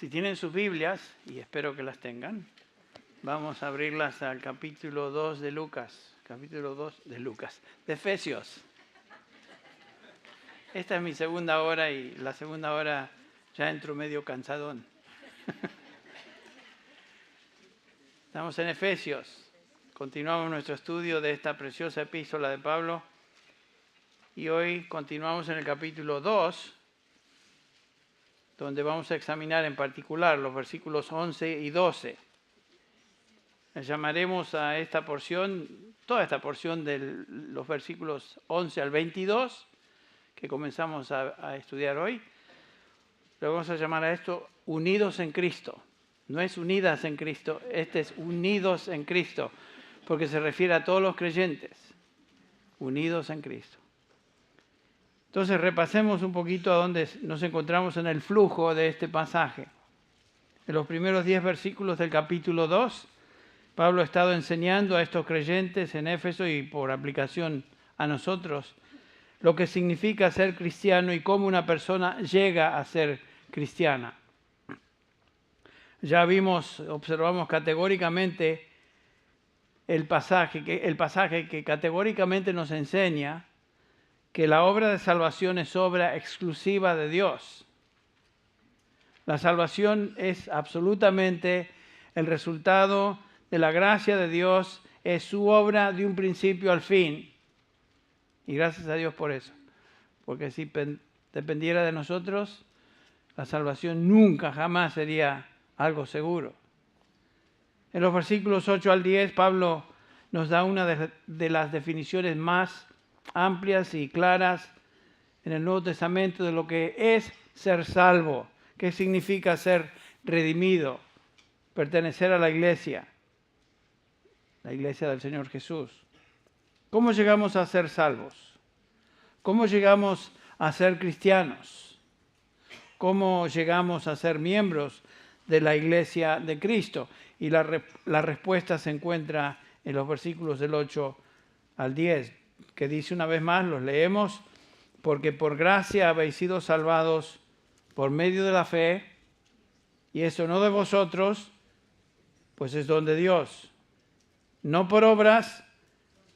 Si tienen sus Biblias, y espero que las tengan, vamos a abrirlas al capítulo 2 de Lucas. Capítulo 2 de Lucas. De Efesios. Esta es mi segunda hora y la segunda hora ya entro medio cansadón. Estamos en Efesios. Continuamos nuestro estudio de esta preciosa epístola de Pablo. Y hoy continuamos en el capítulo 2, donde vamos a examinar en particular los versículos 11 y 12. Llamaremos a esta porción, toda esta porción de los versículos 11 al 22, que comenzamos a estudiar hoy. Le vamos a llamar a esto unidos en Cristo. No es unidas en Cristo, este es unidos en Cristo, porque se refiere a todos los creyentes, unidos en Cristo. Entonces repasemos un poquito a dónde nos encontramos en el flujo de este pasaje. En los primeros 10 versículos del capítulo 2, Pablo ha estado enseñando a estos creyentes en Éfeso y por aplicación a nosotros lo que significa ser cristiano y cómo una persona llega a ser cristiana. Ya observamos categóricamente el pasaje que categóricamente nos enseña que la obra de salvación es obra exclusiva de Dios. La salvación es absolutamente el resultado de la gracia de Dios, es su obra de un principio al fin. Y gracias a Dios por eso. Porque si dependiera de nosotros, la salvación nunca, jamás sería algo seguro. En los versículos 8 al 10, Pablo nos da una de las definiciones más amplias y claras en el Nuevo Testamento de lo que es ser salvo, qué significa ser redimido, pertenecer a la iglesia del Señor Jesús. ¿Cómo llegamos a ser salvos? ¿Cómo llegamos a ser cristianos? ¿Cómo llegamos a ser miembros de la iglesia de Cristo? Y la respuesta se encuentra en los versículos del 8 al 10, que dice una vez más, los leemos, porque por gracia habéis sido salvados por medio de la fe, y eso no de vosotros, pues es don de Dios, no por obras,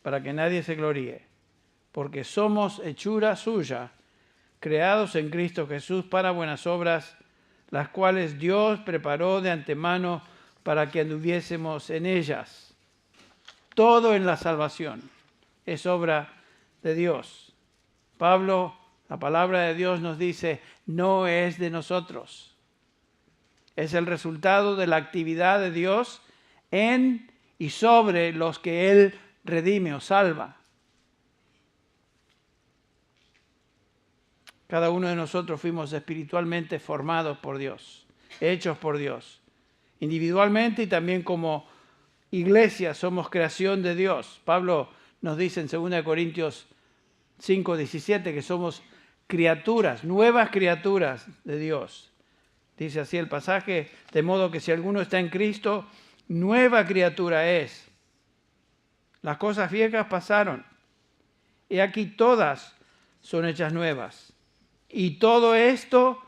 para que nadie se gloríe, porque somos hechura suya, creados en Cristo Jesús para buenas obras, las cuales Dios preparó de antemano para que anduviésemos en ellas. Todo en la salvación es obra de Dios. Pablo, la palabra de Dios nos dice, no es de nosotros. Es el resultado de la actividad de Dios en y sobre los que Él redime o salva. Cada uno de nosotros fuimos espiritualmente formados por Dios, hechos por Dios. Individualmente y también como iglesia somos creación de Dios. Pablo nos dice en 2 Corintios 5:17 que somos criaturas, nuevas criaturas de Dios. Dice así el pasaje, de modo que si alguno está en Cristo, nueva criatura es. Las cosas viejas pasaron, y aquí todas son hechas nuevas. Y todo esto,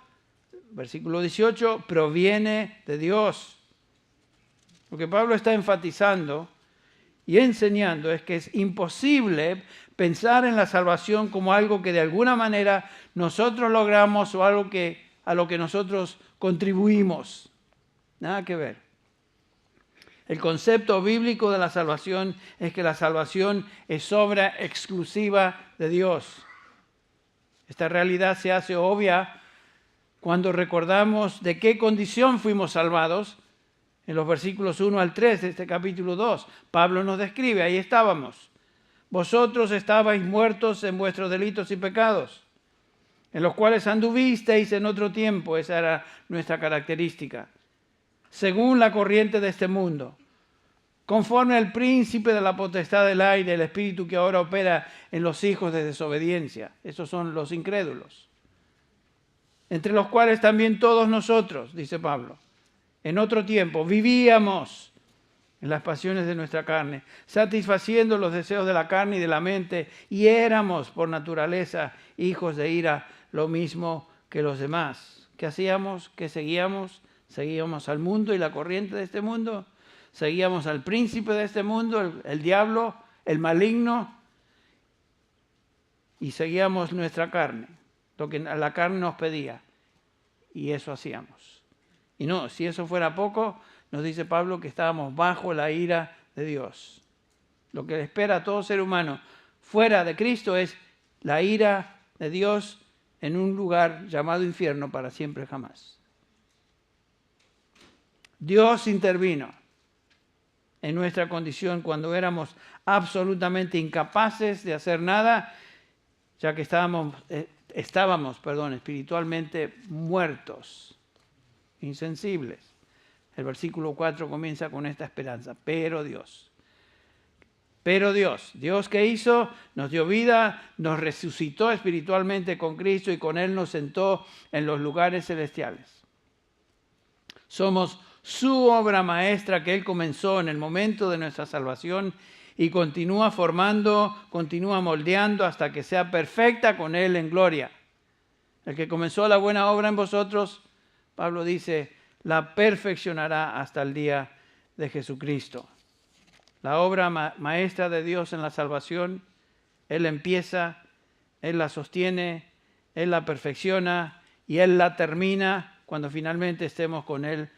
versículo 18, proviene de Dios. Lo que Pablo está enfatizando y enseñando es que es imposible pensar en la salvación como algo que de alguna manera nosotros logramos o algo a lo que nosotros contribuimos. Nada que ver. El concepto bíblico de la salvación es que la salvación es obra exclusiva de Dios. Esta realidad se hace obvia cuando recordamos de qué condición fuimos salvados. En los versículos 1 al 3 de este capítulo 2, Pablo nos describe, ahí estábamos. Vosotros estabais muertos en vuestros delitos y pecados, en los cuales anduvisteis en otro tiempo, esa era nuestra característica, según la corriente de este mundo, conforme al príncipe de la potestad del aire, el espíritu que ahora opera en los hijos de desobediencia. Esos son los incrédulos. Entre los cuales también todos nosotros, dice Pablo, en otro tiempo vivíamos en las pasiones de nuestra carne, satisfaciendo los deseos de la carne y de la mente, y éramos por naturaleza hijos de ira, lo mismo que los demás. ¿Qué hacíamos? ¿Qué seguíamos? Seguíamos al mundo y la corriente de este mundo. Seguíamos al príncipe de este mundo, el diablo, el maligno. Y seguíamos nuestra carne, lo que la carne nos pedía. Y eso hacíamos. Y no, si eso fuera poco, nos dice Pablo que estábamos bajo la ira de Dios. Lo que le espera a todo ser humano fuera de Cristo es la ira de Dios en un lugar llamado infierno para siempre jamás. Dios intervino en nuestra condición cuando éramos absolutamente incapaces de hacer nada, ya que estábamos espiritualmente muertos, insensibles. El versículo 4 comienza con esta esperanza. Pero Dios, ¿Dios qué hizo? Nos dio vida, nos resucitó espiritualmente con Cristo y con Él nos sentó en los lugares celestiales. Somos su obra maestra que Él comenzó en el momento de nuestra salvación y continúa formando, continúa moldeando hasta que sea perfecta con Él en gloria. El que comenzó la buena obra en vosotros, Pablo dice, la perfeccionará hasta el día de Jesucristo. La obra maestra de Dios en la salvación, Él empieza, Él la sostiene, Él la perfecciona y Él la termina cuando finalmente estemos con Él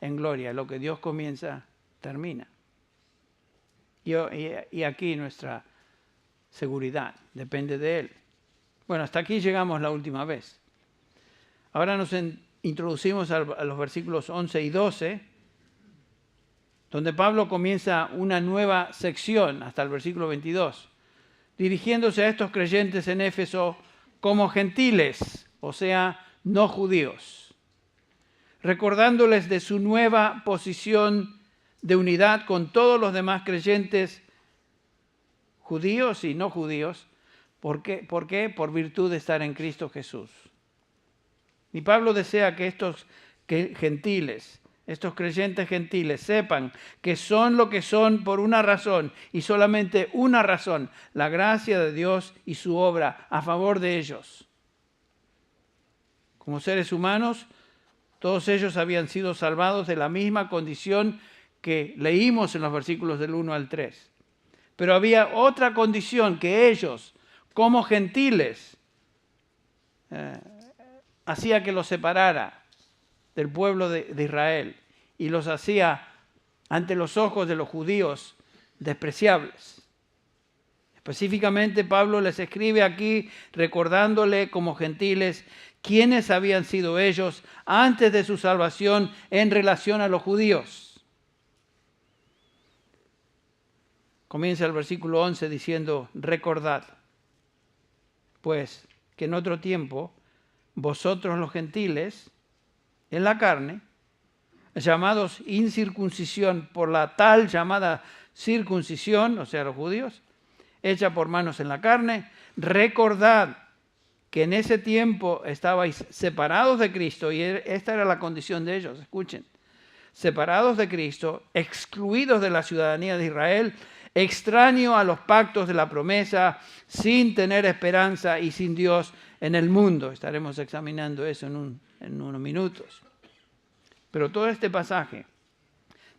en gloria. Lo que Dios comienza, termina. Y aquí nuestra seguridad depende de Él. Bueno, hasta aquí llegamos la última vez. Ahora nos introducimos a los versículos 11 y 12, donde Pablo comienza una nueva sección hasta el versículo 22, dirigiéndose a estos creyentes en Éfeso como gentiles, o sea, no judíos, recordándoles de su nueva posición de unidad con todos los demás creyentes, judíos y no judíos. ¿Por qué? Por virtud de estar en Cristo Jesús. Y Pablo desea que estos gentiles, estos creyentes gentiles, sepan que son lo que son por una razón y solamente una razón, la gracia de Dios y su obra a favor de ellos. Como seres humanos, todos ellos habían sido salvados de la misma condición que leímos en los versículos del 1 al 3. Pero había otra condición que ellos, como gentiles, hacía que los separara del pueblo de Israel y los hacía ante los ojos de los judíos despreciables. Específicamente Pablo les escribe aquí recordándole como gentiles quiénes habían sido ellos antes de su salvación en relación a los judíos. Comienza el versículo 11 diciendo, recordad, pues, que en otro tiempo vosotros los gentiles, en la carne, llamados incircuncisión por la tal llamada circuncisión, o sea, los judíos, hecha por manos en la carne, recordad que en ese tiempo estabais separados de Cristo, y esta era la condición de ellos, escuchen, separados de Cristo, excluidos de la ciudadanía de Israel, extraño a los pactos de la promesa, sin tener esperanza y sin Dios en el mundo. Estaremos examinando eso en unos minutos. Pero todo este pasaje,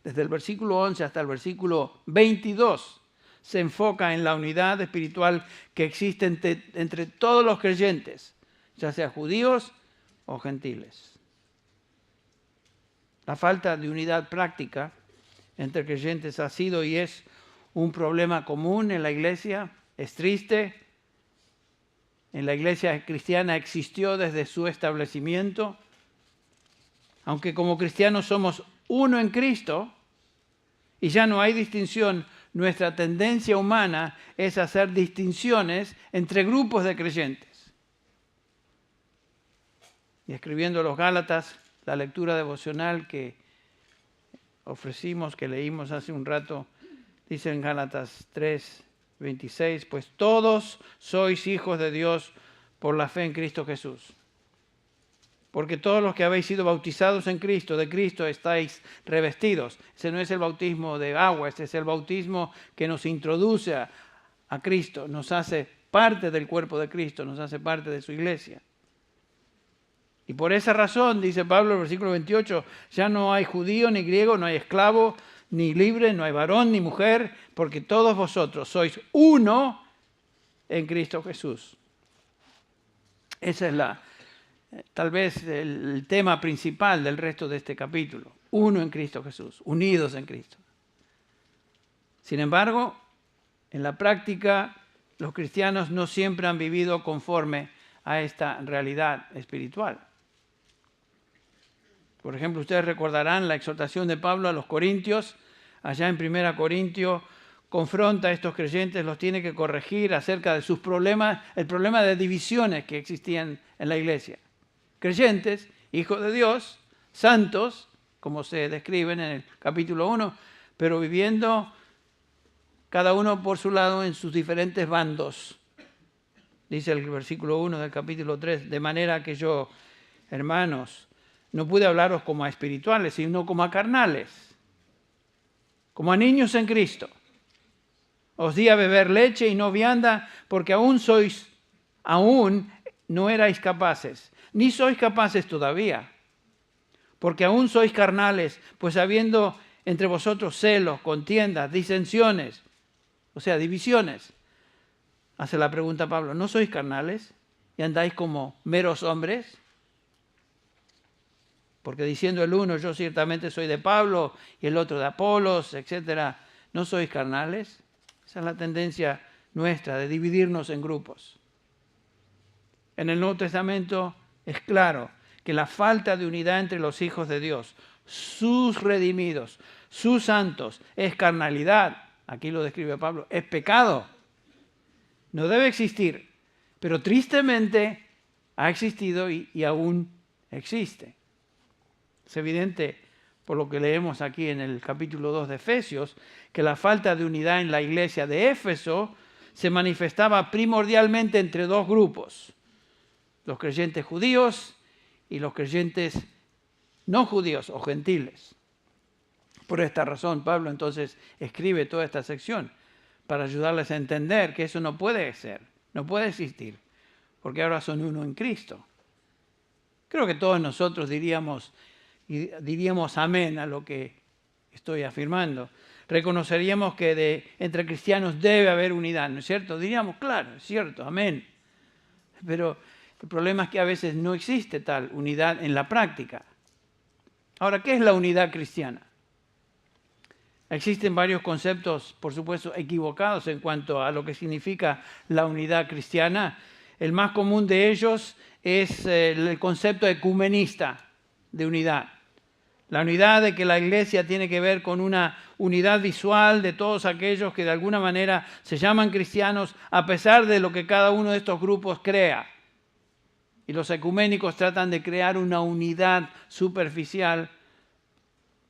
desde el versículo 11 hasta el versículo 22, se enfoca en la unidad espiritual que existe entre todos los creyentes, ya sea judíos o gentiles. La falta de unidad práctica entre creyentes ha sido y es un problema común en la iglesia, es triste. En la iglesia cristiana existió desde su establecimiento. Aunque como cristianos somos uno en Cristo y ya no hay distinción, nuestra tendencia humana es hacer distinciones entre grupos de creyentes. Y escribiendo los Gálatas, la lectura devocional que ofrecimos, que leímos hace un rato, dice en Gálatas 3:26, pues todos sois hijos de Dios por la fe en Cristo Jesús. Porque todos los que habéis sido bautizados en Cristo, de Cristo estáis revestidos. Ese no es el bautismo de agua, este es el bautismo que nos introduce a Cristo, nos hace parte del cuerpo de Cristo, nos hace parte de su iglesia. Y por esa razón, dice Pablo en el versículo 28, ya no hay judío ni griego, no hay esclavo ni libre, no hay varón ni mujer, porque todos vosotros sois uno en Cristo Jesús. Ese es tal vez el tema principal del resto de este capítulo. Uno en Cristo Jesús, unidos en Cristo. Sin embargo, en la práctica, los cristianos no siempre han vivido conforme a esta realidad espiritual. Por ejemplo, ustedes recordarán la exhortación de Pablo a los corintios. Allá en 1 Corintios confronta a estos creyentes, los tiene que corregir acerca de sus problemas, el problema de divisiones que existían en la iglesia. Creyentes, hijos de Dios, santos, como se describen en el capítulo 1, pero viviendo cada uno por su lado en sus diferentes bandos. Dice el versículo 1 del capítulo 3, de manera que yo, hermanos, no pude hablaros como a espirituales, sino como a carnales, como a niños en Cristo. Os di a beber leche y no vianda, porque aún no erais capaces, ni sois capaces todavía, porque aún sois carnales, pues habiendo entre vosotros celos, contiendas, disensiones, o sea, divisiones. Hace la pregunta Pablo, ¿no sois carnales y andáis como meros hombres? Porque diciendo el uno, yo ciertamente soy de Pablo, y el otro de Apolos, etc., ¿no sois carnales? Esa es la tendencia nuestra, de dividirnos en grupos. En el Nuevo Testamento es claro que la falta de unidad entre los hijos de Dios, sus redimidos, sus santos, es carnalidad. Aquí lo describe Pablo, es pecado. No debe existir, pero tristemente ha existido y aún existe. Es evidente, por lo que leemos aquí en el capítulo 2 de Efesios, que la falta de unidad en la iglesia de Éfeso se manifestaba primordialmente entre dos grupos, los creyentes judíos y los creyentes no judíos o gentiles. Por esta razón, Pablo entonces escribe toda esta sección para ayudarles a entender que eso no puede ser, no puede existir, porque ahora son uno en Cristo. Creo que todos nosotros diríamos amén a lo que estoy afirmando. Reconoceríamos que entre cristianos debe haber unidad, ¿no es cierto? Diríamos, claro, es cierto, amén. Pero el problema es que a veces no existe tal unidad en la práctica. Ahora, ¿qué es la unidad cristiana? Existen varios conceptos, por supuesto, equivocados en cuanto a lo que significa la unidad cristiana. El más común de ellos es el concepto ecumenista de unidad. La unidad de que la iglesia tiene que ver con una unidad visual de todos aquellos que de alguna manera se llaman cristianos a pesar de lo que cada uno de estos grupos crea. Y los ecuménicos tratan de crear una unidad superficial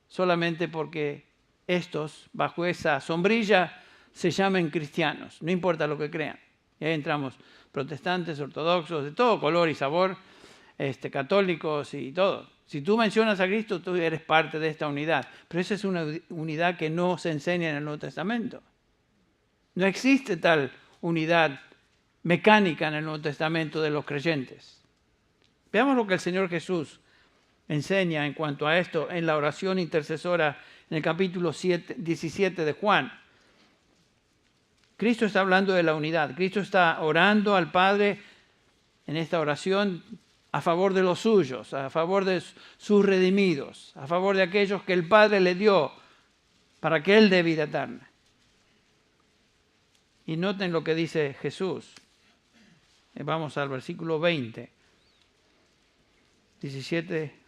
solamente porque estos, bajo esa sombrilla, se llamen cristianos, no importa lo que crean. Y ahí entramos protestantes, ortodoxos, de todo color y sabor, católicos y todo. Si tú mencionas a Cristo, tú eres parte de esta unidad. Pero esa es una unidad que no se enseña en el Nuevo Testamento. No existe tal unidad mecánica en el Nuevo Testamento de los creyentes. Veamos lo que el Señor Jesús enseña en cuanto a esto en la oración intercesora en el capítulo 17 de Juan. Cristo está hablando de la unidad. Cristo está orando al Padre en esta oración a favor de los suyos, a favor de sus redimidos, a favor de aquellos que el Padre le dio para que Él dé vida eterna. Y noten lo que dice Jesús. Vamos al versículo 20.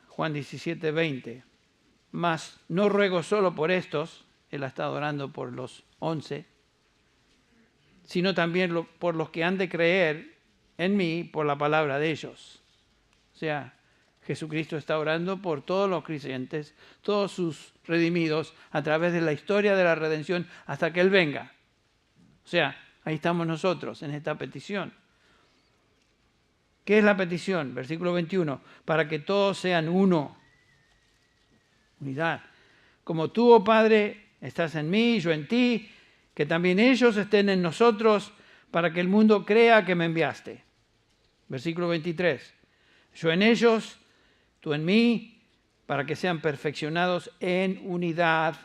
Juan 17, 20. Mas no ruego solo por estos, Él ha estado orando por los 11, sino también por los que han de creer en mí por la palabra de ellos. O sea, Jesucristo está orando por todos los creyentes, todos sus redimidos, a través de la historia de la redención hasta que Él venga. O sea, ahí estamos nosotros en esta petición. ¿Qué es la petición? Versículo 21. Para que todos sean uno. Unidad. Como tú, oh Padre, estás en mí, yo en ti, que también ellos estén en nosotros, para que el mundo crea que me enviaste. Versículo 23. Yo en ellos, tú en mí, para que sean perfeccionados en unidad,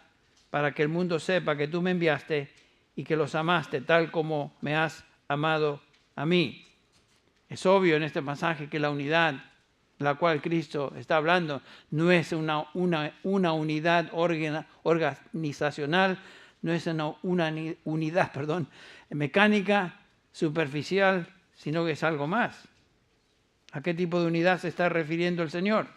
para que el mundo sepa que tú me enviaste y que los amaste tal como me has amado a mí. Es obvio en este pasaje que la unidad de la cual Cristo está hablando no es una unidad organizacional, no es una unidad mecánica, superficial, sino que es algo más. ¿A qué tipo de unidad se está refiriendo el Señor?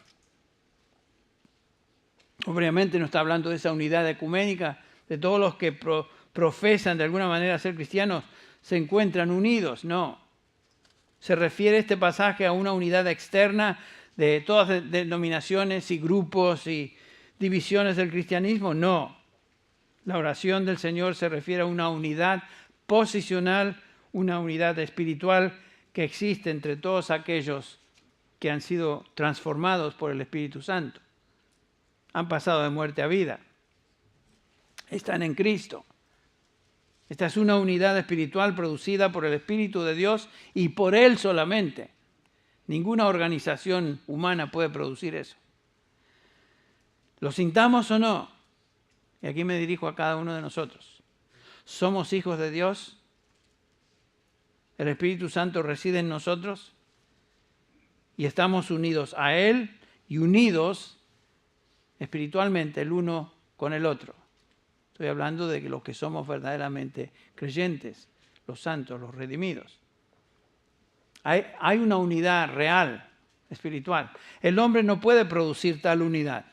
Obviamente no está hablando de esa unidad ecuménica, de todos los que profesan de alguna manera ser cristianos, se encuentran unidos, no. ¿Se refiere este pasaje a una unidad externa de todas las denominaciones y grupos y divisiones del cristianismo? No. La oración del Señor se refiere a una unidad posicional, una unidad espiritual que existe entre todos aquellos que han sido transformados por el Espíritu Santo. Han pasado de muerte a vida. Están en Cristo. Esta es una unidad espiritual producida por el Espíritu de Dios y por Él solamente. Ninguna organización humana puede producir eso. Lo sintamos o no, y aquí me dirijo a cada uno de nosotros. ¿Somos hijos de Dios? ¿El Espíritu Santo reside en nosotros? Y estamos unidos a Él y unidos espiritualmente el uno con el otro. Estoy hablando de los que somos verdaderamente creyentes, los santos, los redimidos. Hay una unidad real, espiritual. El hombre no puede producir tal unidad.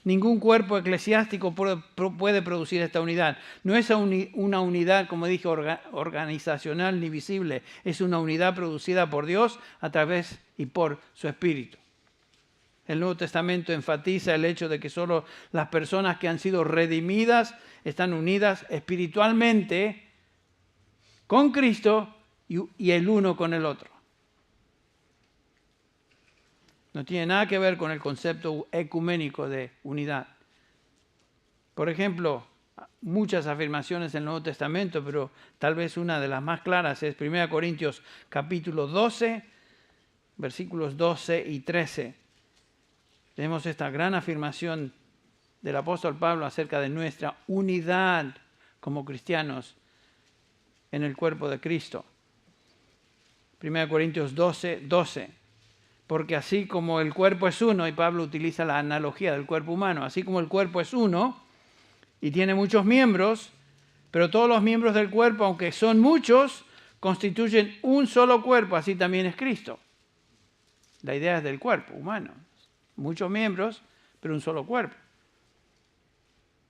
Ningún cuerpo eclesiástico puede producir esta unidad. No es una unidad, como dije, organizacional ni visible. Es una unidad producida por Dios a través y por su Espíritu. El Nuevo Testamento enfatiza el hecho de que solo las personas que han sido redimidas están unidas espiritualmente con Cristo y el uno con el otro. No tiene nada que ver con el concepto ecuménico de unidad. Por ejemplo, muchas afirmaciones del Nuevo Testamento, pero tal vez una de las más claras es 1 Corintios capítulo 12, versículos 12 y 13. Tenemos esta gran afirmación del apóstol Pablo acerca de nuestra unidad como cristianos en el cuerpo de Cristo. 1 Corintios 12, 12. Porque así como el cuerpo es uno, y Pablo utiliza la analogía del cuerpo humano, así como el cuerpo es uno y tiene muchos miembros, pero todos los miembros del cuerpo, aunque son muchos, constituyen un solo cuerpo, así también es Cristo. La idea es del cuerpo humano. Muchos miembros, pero un solo cuerpo.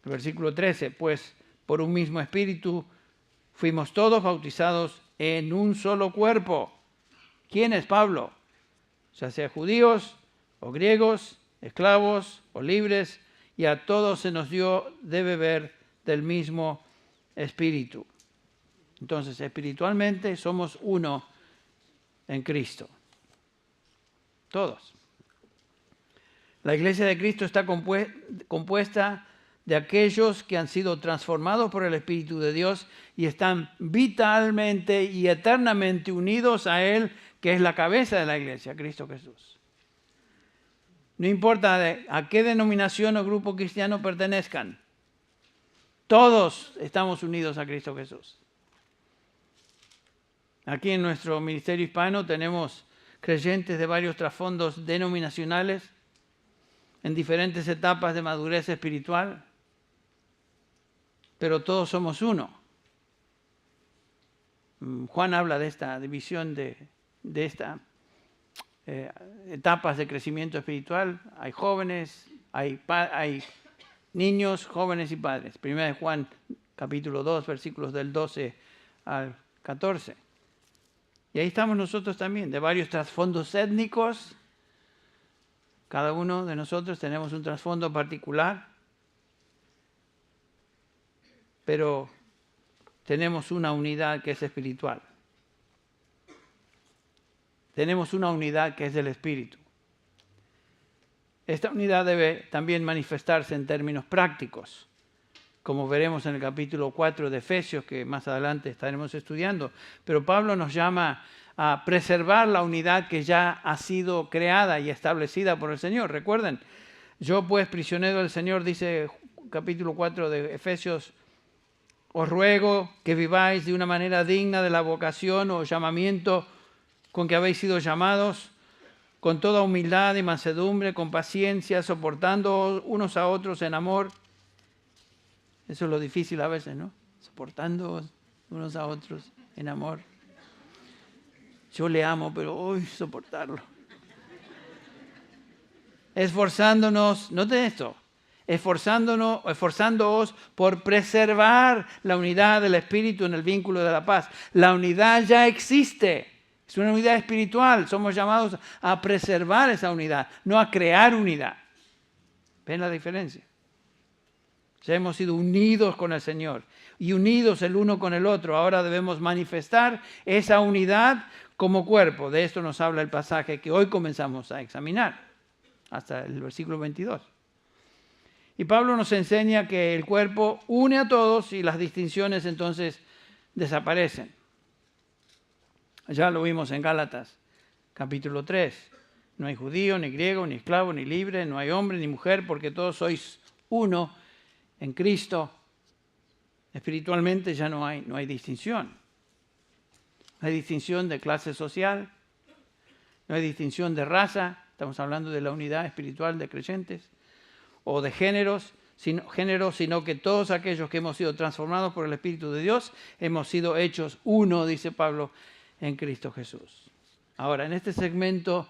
El versículo 13, pues por un mismo espíritu fuimos todos bautizados en un solo cuerpo. ¿Quién es Pablo? Ya sea judíos o griegos, esclavos o libres, y a todos se nos dio de beber del mismo espíritu. Entonces, espiritualmente somos uno en Cristo. Todos. La iglesia de Cristo está compuesta de aquellos que han sido transformados por el Espíritu de Dios y están vitalmente y eternamente unidos a Él, que es la cabeza de la iglesia, Cristo Jesús. No importa a qué denominación o grupo cristiano pertenezcan, todos estamos unidos a Cristo Jesús. Aquí en nuestro ministerio hispano tenemos creyentes de varios trasfondos denominacionales, en diferentes etapas de madurez espiritual, pero todos somos uno. Juan habla de esta división de estas etapas de crecimiento espiritual. Hay jóvenes, hay niños, jóvenes y padres. Primera de Juan, capítulo 2, versículos del 12 al 14. Y ahí estamos nosotros también, de varios trasfondos étnicos. Cada uno de nosotros tenemos un trasfondo particular, pero tenemos una unidad que es espiritual. Tenemos una unidad que es del Espíritu. Esta unidad debe también manifestarse en términos prácticos, como veremos en el capítulo 4 de Efesios, que más adelante estaremos estudiando. Pero Pablo nos llama a preservar la unidad que ya ha sido creada y establecida por el Señor. Recuerden, yo pues prisionero del Señor, dice capítulo 4 de Efesios, os ruego que viváis de una manera digna de la vocación o llamamiento con que habéis sido llamados, con toda humildad y mansedumbre, con paciencia, soportando unos a otros en amor. Eso es lo difícil a veces, ¿no? Soportando unos a otros en amor. Yo le amo, pero hoy soportarlo. Esforzándonos, noten esto, esforzándoos por preservar la unidad del Espíritu en el vínculo de la paz. La unidad ya existe, es una unidad espiritual. Somos llamados a preservar esa unidad, no a crear unidad. ¿Ven la diferencia? Ya hemos sido unidos con el Señor y unidos el uno con el otro. Ahora debemos manifestar esa unidad como cuerpo. De esto nos habla el pasaje que hoy comenzamos a examinar, hasta el versículo 22. Y Pablo nos enseña que el cuerpo une a todos y las distinciones entonces desaparecen. Ya lo vimos en Gálatas, capítulo 3. No hay judío, ni griego, ni esclavo, ni libre, no hay hombre, ni mujer, porque todos sois uno en Cristo. Espiritualmente ya no hay distinción. No hay distinción de clase social, no hay distinción de raza, estamos hablando de la unidad espiritual de creyentes, o de géneros, sino que todos aquellos que hemos sido transformados por el Espíritu de Dios, hemos sido hechos uno, dice Pablo, en Cristo Jesús. Ahora, en este segmento,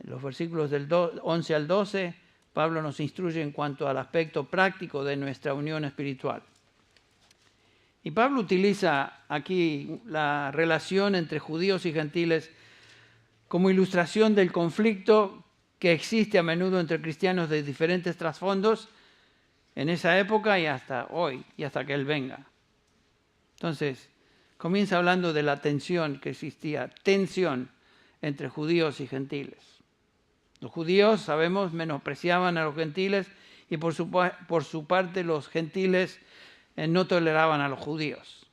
en los versículos del 11 al 12, Pablo nos instruye en cuanto al aspecto práctico de nuestra unión espiritual. Y Pablo utiliza aquí la relación entre judíos y gentiles como ilustración del conflicto que existe a menudo entre cristianos de diferentes trasfondos en esa época y hasta hoy, y hasta que Él venga. Entonces, comienza hablando de la tensión que existía, tensión entre judíos y gentiles. Los judíos, sabemos, menospreciaban a los gentiles y por su parte los gentiles no toleraban a los judíos.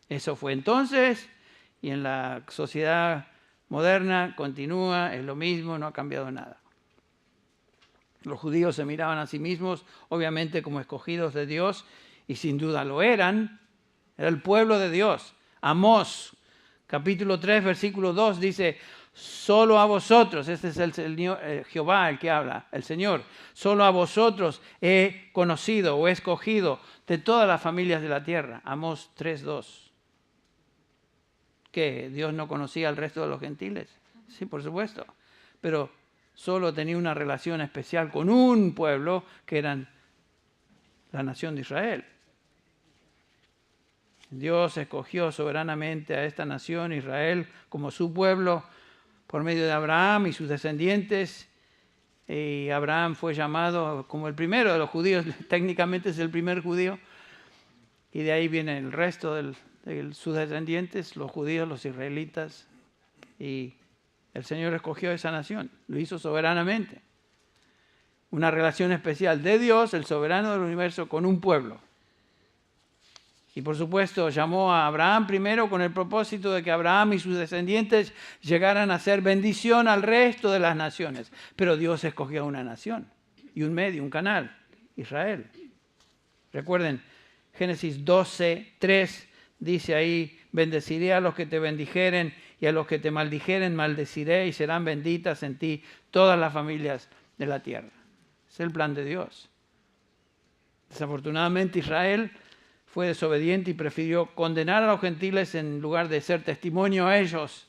Eso fue entonces, y en la sociedad moderna continúa, es lo mismo, no ha cambiado nada. Los judíos se miraban a sí mismos, obviamente, como escogidos de Dios, y sin duda lo eran. Era el pueblo de Dios. Amós, capítulo 3, versículo 2, dice, solo a vosotros, este es el Señor, Jehová el que habla, el Señor, solo a vosotros he conocido o he escogido de todas las familias de la tierra. Amós 3, 2. ¿Qué? ¿Dios no conocía al resto de los gentiles? Sí, por supuesto. Pero solo tenía una relación especial con un pueblo que eran la nación de Israel. Dios escogió soberanamente a esta nación, Israel, como su pueblo por medio de Abraham y sus descendientes. Y Abraham fue llamado como el primero de los judíos, técnicamente es el primer judío. Y de ahí viene el resto de sus descendientes, los judíos, los israelitas. Y el Señor escogió esa nación, lo hizo soberanamente. Una relación especial de Dios, el soberano del universo, con un pueblo. Y por supuesto llamó a Abraham primero con el propósito de que Abraham y sus descendientes llegaran a ser bendición al resto de las naciones. Pero Dios escogió una nación y un medio, un canal, Israel. Recuerden, Génesis 12, 3 dice ahí, bendeciré a los que te bendijeren y a los que te maldijeren maldeciré y serán benditas en ti todas las familias de la tierra. Es el plan de Dios. Desafortunadamente Israel fue desobediente y prefirió condenar a los gentiles en lugar de ser testimonio a ellos.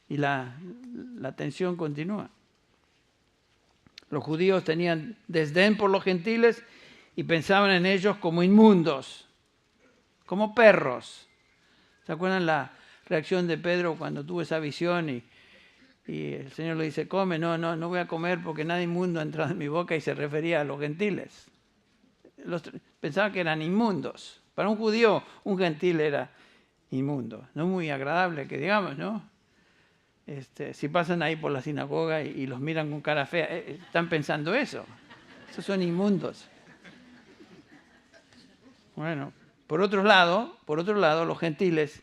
Y la tensión continúa. Los judíos tenían desdén por los gentiles y pensaban en ellos como inmundos, como perros. ¿Se acuerdan la reacción de Pedro cuando tuvo esa visión y el Señor le dice, come? No voy a comer porque nada inmundo ha entrado en mi boca, y se refería a los gentiles. Pensaban que eran inmundos. Para un judío, un gentil era inmundo. No muy agradable que digamos, ¿no? Si pasan ahí por la sinagoga y los miran con cara fea, están pensando eso. Esos son inmundos. Bueno, por otro lado, los gentiles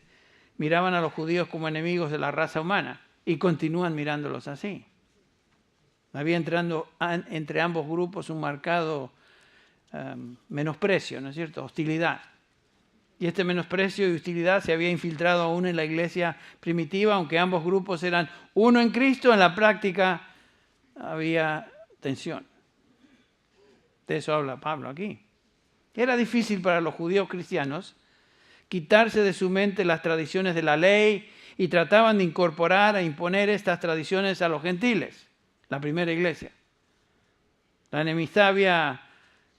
miraban a los judíos como enemigos de la raza humana y continúan mirándolos así. Había entre ambos grupos un marcado menosprecio, ¿no es cierto? Hostilidad. Y este menosprecio y hostilidad se había infiltrado aún en la iglesia primitiva, aunque ambos grupos eran uno en Cristo, en la práctica había tensión. De eso habla Pablo aquí. Era difícil para los judíos cristianos quitarse de su mente las tradiciones de la ley y trataban de incorporar e imponer estas tradiciones a los gentiles, la primera iglesia. La enemistad había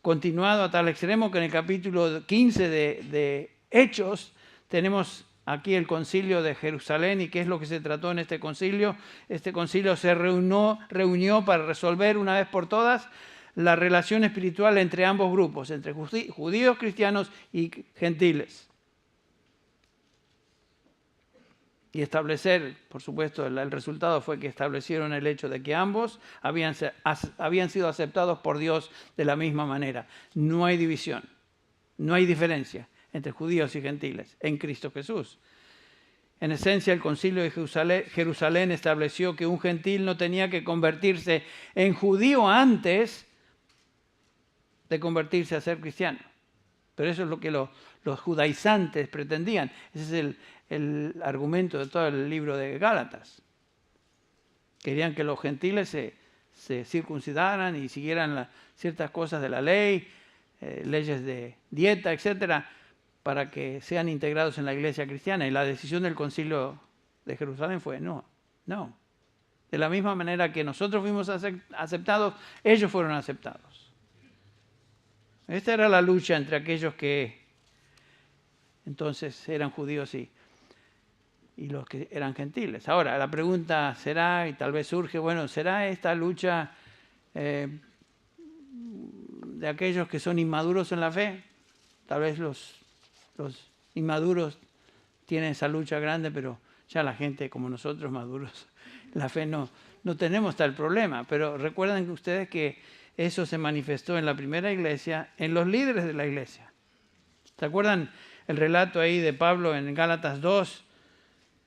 continuado a tal extremo que en el capítulo 15 de Hechos tenemos aquí el concilio de Jerusalén. ¿Y qué es lo que se trató en este concilio? Este concilio se reunió para resolver una vez por todas la relación espiritual entre ambos grupos, entre judíos, cristianos y gentiles. Y establecer, por supuesto, el resultado fue que establecieron el hecho de que ambos habían sido aceptados por Dios de la misma manera. No hay división, no hay diferencia entre judíos y gentiles en Cristo Jesús. En esencia, el concilio de Jerusalén estableció que un gentil no tenía que convertirse en judío antes de convertirse a ser cristiano. Pero eso es lo que los judaizantes pretendían. Ese es el argumento de todo el libro de Gálatas. Querían que los gentiles se circuncidaran y siguieran ciertas cosas de la ley, leyes de dieta, etcétera, para que sean integrados en la iglesia cristiana. Y la decisión del concilio de Jerusalén fue no. De la misma manera que nosotros fuimos aceptados, ellos fueron aceptados. Esta era la lucha entre aquellos que entonces eran judíos y los que eran gentiles. Ahora, la pregunta será, y tal vez surge, bueno, ¿será esta lucha de aquellos que son inmaduros en la fe? Tal vez los inmaduros tienen esa lucha grande, pero ya la gente como nosotros maduros, la fe no tenemos tal problema. Pero recuerden ustedes que eso se manifestó en la primera iglesia, en los líderes de la iglesia. ¿Se acuerdan el relato ahí de Pablo en Gálatas 2?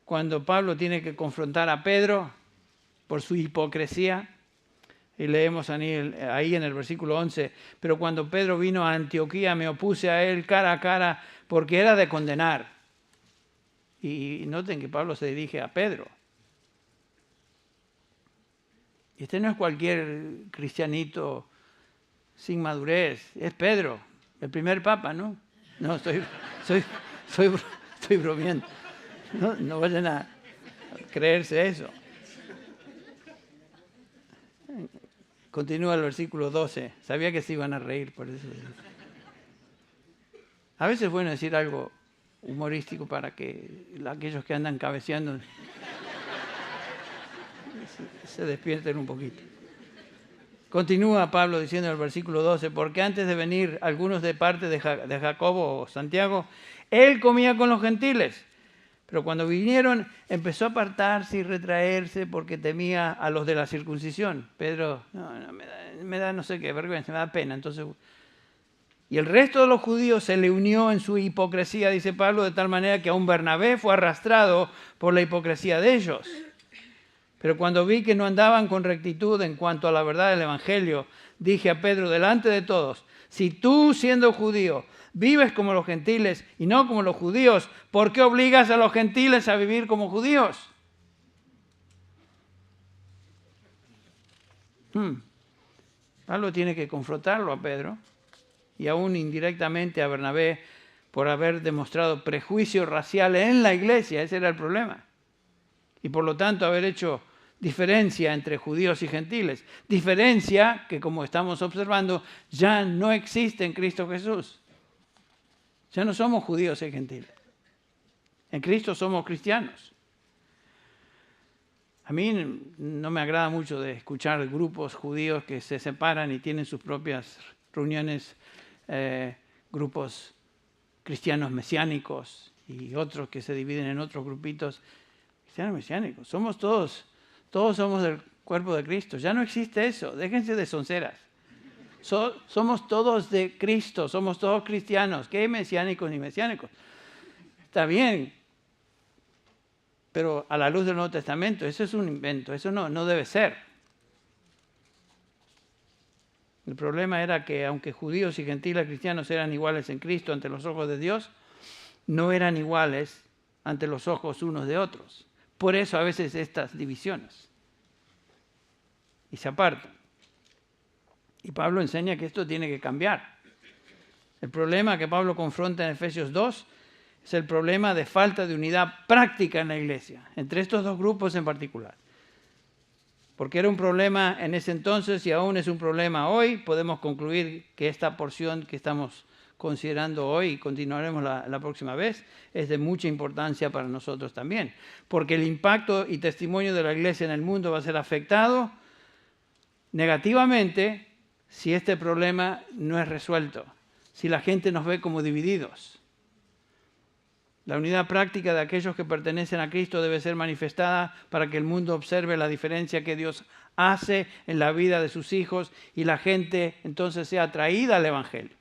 Cuando Pablo tiene que confrontar a Pedro por su hipocresía. Y leemos ahí en el versículo 11, pero cuando Pedro vino a Antioquía me opuse a él cara a cara porque era de condenar. Y noten que Pablo se dirige a Pedro. Y este no es cualquier cristianito sin madurez, es Pedro, el primer papa, ¿no? No, estoy bromeando. No vayan a creerse eso. Continúa el versículo 12. Sabía que se iban a reír por eso. A veces es bueno decir algo humorístico para que aquellos que andan cabeceando se despierten un poquito. Continúa Pablo diciendo en el versículo 12, porque antes de venir algunos de parte de Jacobo o Santiago, él comía con los gentiles. Pero cuando vinieron empezó a apartarse y retraerse porque temía a los de la circuncisión. Pedro, me da no sé qué, vergüenza, me da pena. Entonces, y el resto de los judíos se le unió en su hipocresía, dice Pablo, de tal manera que aún Bernabé fue arrastrado por la hipocresía de ellos. Pero cuando vi que no andaban con rectitud en cuanto a la verdad del Evangelio, dije a Pedro delante de todos, si tú siendo judío vives como los gentiles y no como los judíos, ¿por qué obligas a los gentiles a vivir como judíos? Pablo tiene que confrontarlo a Pedro y aún indirectamente a Bernabé por haber demostrado prejuicio racial en la iglesia. Ese era el problema. Y por lo tanto haber hecho diferencia entre judíos y gentiles. Diferencia que, como estamos observando, ya no existe en Cristo Jesús. Ya no somos judíos y gentiles. En Cristo somos cristianos. A mí no me agrada mucho de escuchar grupos judíos que se separan y tienen sus propias reuniones, grupos cristianos mesiánicos y otros que se dividen en otros grupitos cristianos mesiánicos. Somos todos somos del cuerpo de Cristo. Ya no existe eso. Déjense de sonceras. Somos todos de Cristo, somos todos cristianos. ¿Qué mesiánicos ni mesiánicos? Está bien Pero a la luz del Nuevo Testamento, eso es un invento, eso no debe ser. El problema era que aunque judíos y gentiles cristianos eran iguales en Cristo ante los ojos de Dios, no eran iguales ante los ojos unos de otros. Por eso a veces estas divisiones. Y se apartan. Y Pablo enseña que esto tiene que cambiar. El problema que Pablo confronta en Efesios 2 es el problema de falta de unidad práctica en la iglesia, entre estos dos grupos en particular. Porque era un problema en ese entonces y aún es un problema hoy, podemos concluir que esta porción que estamos considerando hoy y continuaremos la próxima vez, es de mucha importancia para nosotros también. Porque el impacto y testimonio de la iglesia en el mundo va a ser afectado negativamente si este problema no es resuelto, si la gente nos ve como divididos. La unidad práctica de aquellos que pertenecen a Cristo debe ser manifestada para que el mundo observe la diferencia que Dios hace en la vida de sus hijos y la gente entonces sea atraída al Evangelio.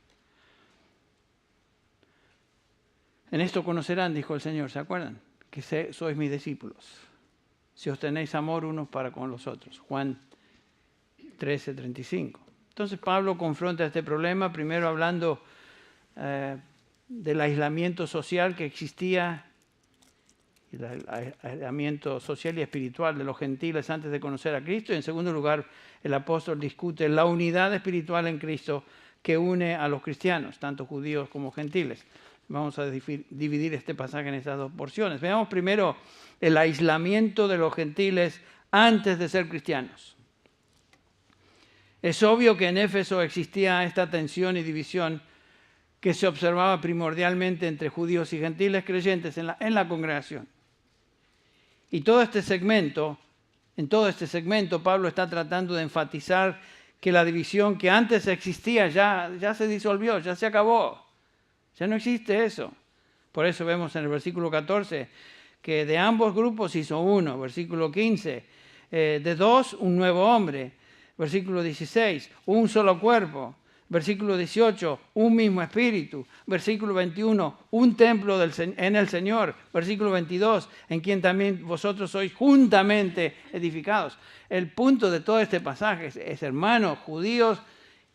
En esto conocerán, dijo el Señor, ¿se acuerdan? Que sois mis discípulos, si os tenéis amor unos para con los otros. Juan 13:35. Entonces Pablo confronta este problema, primero hablando del aislamiento social que existía, el aislamiento social y espiritual de los gentiles antes de conocer a Cristo. Y en segundo lugar, el apóstol discute la unidad espiritual en Cristo que une a los cristianos, tanto judíos como gentiles. Vamos a dividir este pasaje en estas dos porciones. Veamos primero el aislamiento de los gentiles antes de ser cristianos. Es obvio que en Éfeso existía esta tensión y división que se observaba primordialmente entre judíos y gentiles creyentes en la congregación. Y en todo este segmento, Pablo está tratando de enfatizar que la división que antes existía ya se disolvió, ya se acabó. Ya no existe eso. Por eso vemos en el versículo 14 que de ambos grupos hizo uno. Versículo 15, de dos un nuevo hombre. Versículo 16, un solo cuerpo. Versículo 18, un mismo espíritu. Versículo 21, un templo en el Señor. Versículo 22, en quien también vosotros sois juntamente edificados. El punto de todo este pasaje es hermanos, judíos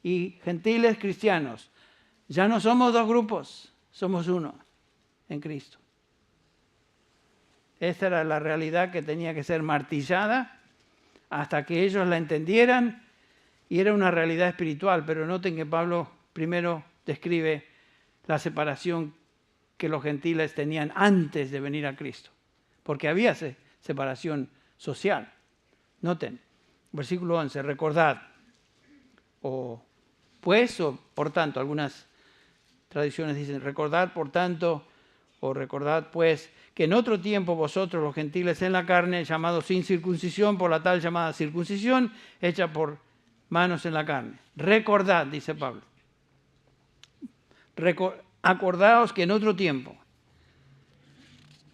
y gentiles cristianos. Ya no somos dos grupos, somos uno en Cristo. Esta era la realidad que tenía que ser martillada hasta que ellos la entendieran, y era una realidad espiritual. Pero noten que Pablo primero describe la separación que los gentiles tenían antes de venir a Cristo, porque había separación social. Noten, versículo 11, recordad, o por tanto, algunas tradiciones dicen recordad por tanto, o recordad pues, que en otro tiempo vosotros los gentiles en la carne, llamados sin circuncisión por la tal llamada circuncisión, hecha por manos en la carne. Recordad, dice Pablo. Acordaos que en otro tiempo.